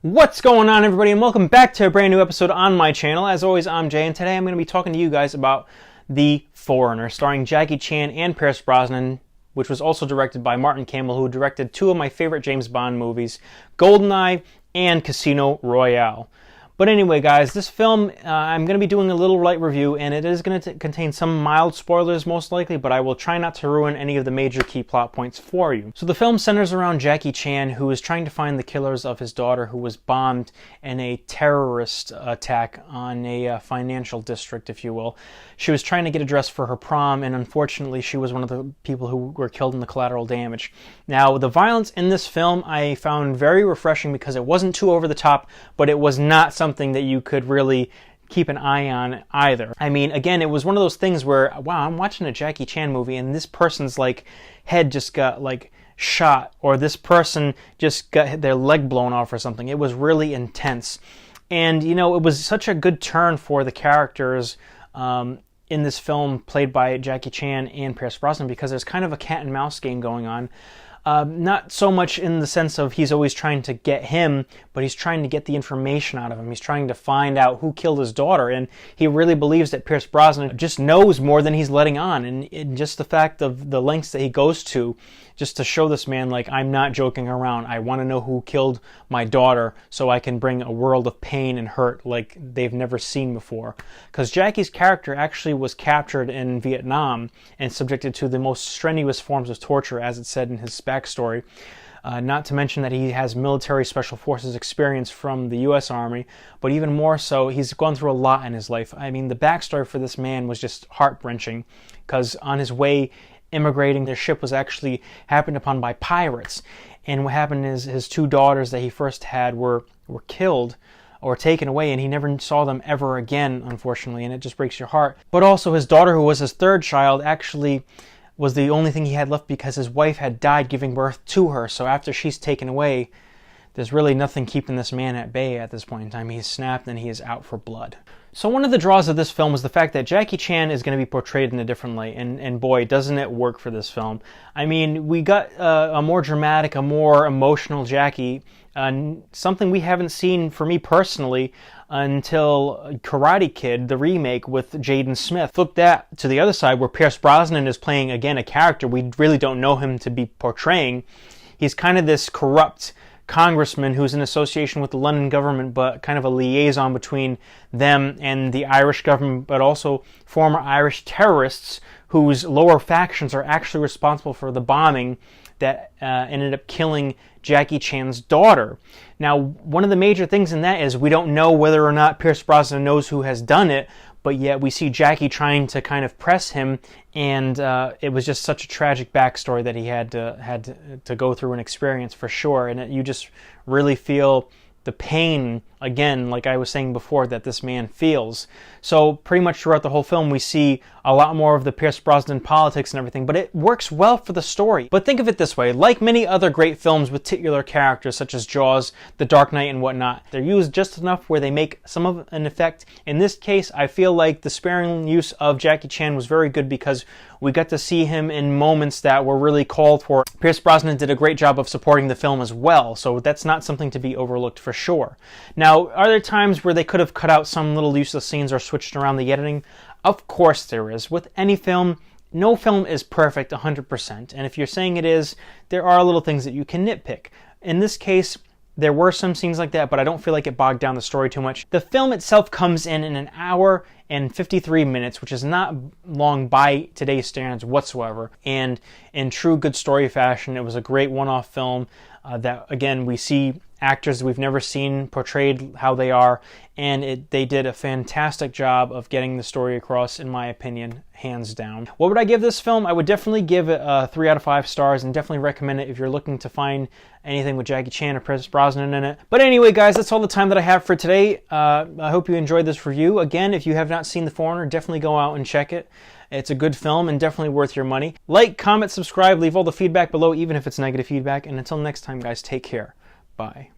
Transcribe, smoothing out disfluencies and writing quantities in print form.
What's going on, everybody, and welcome back to a brand new episode on my channel. As always, I'm Jay, and today I'm going to be talking to you guys about The Foreigner, starring Jackie Chan and Pierce Brosnan, which was also directed by Martin Campbell, who directed two of my favorite James Bond movies, GoldenEye and Casino Royale. But anyway, guys, this film, I'm going to be doing a little light review, and it is going to contain some mild spoilers, most likely, but I will try not to ruin any of the major key plot points for you. So the film centers around Jackie Chan, who is trying to find the killers of his daughter, who was bombed in a terrorist attack on a financial district, if you will. She was trying to get a dress for her prom, and unfortunately, she was one of the people who were killed in the collateral damage. Now, the violence in this film I found very refreshing because it wasn't too over the top, but it was not something that you could really keep an eye on either. I mean, again, it was one of those things where, wow, I'm watching a Jackie Chan movie and this person's head just got shot, or this person just got their leg blown off or something. It was really intense. And, you know, it was such a good turn for the characters in this film played by Jackie Chan and Pierce Brosnan, because there's kind of a cat and mouse game going on. Not so much in the sense of he's always trying to get him, but he's trying to get the information out of him. He's trying to find out who killed his daughter, and he really believes that Pierce Brosnan just knows more than he's letting on. And just the fact of the lengths that he goes to just to show this man, I'm not joking around. I want to know who killed my daughter so I can bring a world of pain and hurt like they've never seen before. Because Jackie's character actually was captured in Vietnam and subjected to the most strenuous forms of torture, as it said in his backstory. Not to mention that he has military special forces experience from the U.S. Army, but even more so, he's gone through a lot in his life. I mean, the backstory for this man was just heart-wrenching, because on his way immigrating, their ship was actually happened upon by pirates. And what happened is his two daughters that he first had were killed or taken away, and he never saw them ever again, unfortunately, and it just breaks your heart. But also his daughter, who was his third child, actually was the only thing he had left because his wife had died giving birth to her. So after she's taken away, there's really nothing keeping this man at bay at this point in time. He's snapped and he is out for blood. So one of the draws of this film was the fact that Jackie Chan is going to be portrayed in a different light, and boy, doesn't it work for this film. I mean, we got a more dramatic, a more emotional Jackie, something we haven't seen, for me personally, until Karate Kid, the remake with Jaden Smith. Flip that to the other side, where Pierce Brosnan is playing, again, a character we really don't know him to be portraying. He's kind of this corrupt congressman who's in association with the London government, but kind of a liaison between them and the Irish government, but also former Irish terrorists whose lower factions are actually responsible for the bombing that ended up killing Jackie Chan's daughter. Now, one of the major things in that is we don't know whether or not Pierce Brosnan knows who has done it, but yet we see Jackie trying to kind of press him, and it was just such a tragic backstory that he had to go through and experience, for sure. And you just really feel the pain, again, like I was saying before, that this man feels. So pretty much throughout the whole film, we see a lot more of the Pierce Brosnan politics and everything, but it works well for the story. But think of it this way, like many other great films with titular characters such as Jaws, The Dark Knight, and whatnot, they're used just enough where they make some of an effect. In this case, I feel like the sparing use of Jackie Chan was very good because we got to see him in moments that were really called for. Pierce Brosnan did a great job of supporting the film as well, so that's not something to be overlooked for sure. Now, are there times where they could have cut out some little useless scenes or switched around the editing? Of course there is. With any film, no film is perfect 100%, and if you're saying it is, there are little things that you can nitpick. In this case, there were some scenes like that, but I don't feel like it bogged down the story too much. The film itself comes in an hour and 53 minutes, which is not long by today's standards whatsoever. And in true good story fashion, it was a great one-off film that, again, we see actors we've never seen portrayed how they are, and they did a fantastic job of getting the story across, in my opinion, hands down. What would I give this film? I would definitely give it 3 out of 5 stars, and definitely recommend it if you're looking to find anything with Jackie Chan or Pierce Brosnan in it. But anyway, guys, that's all the time that I have for today. I hope you enjoyed this review. Again, if you have not seen The Foreigner, definitely go out and check it. It's a good film and definitely worth your money. Like, comment, subscribe, leave all the feedback below, even if it's negative feedback. And until next time, guys, take care. Bye.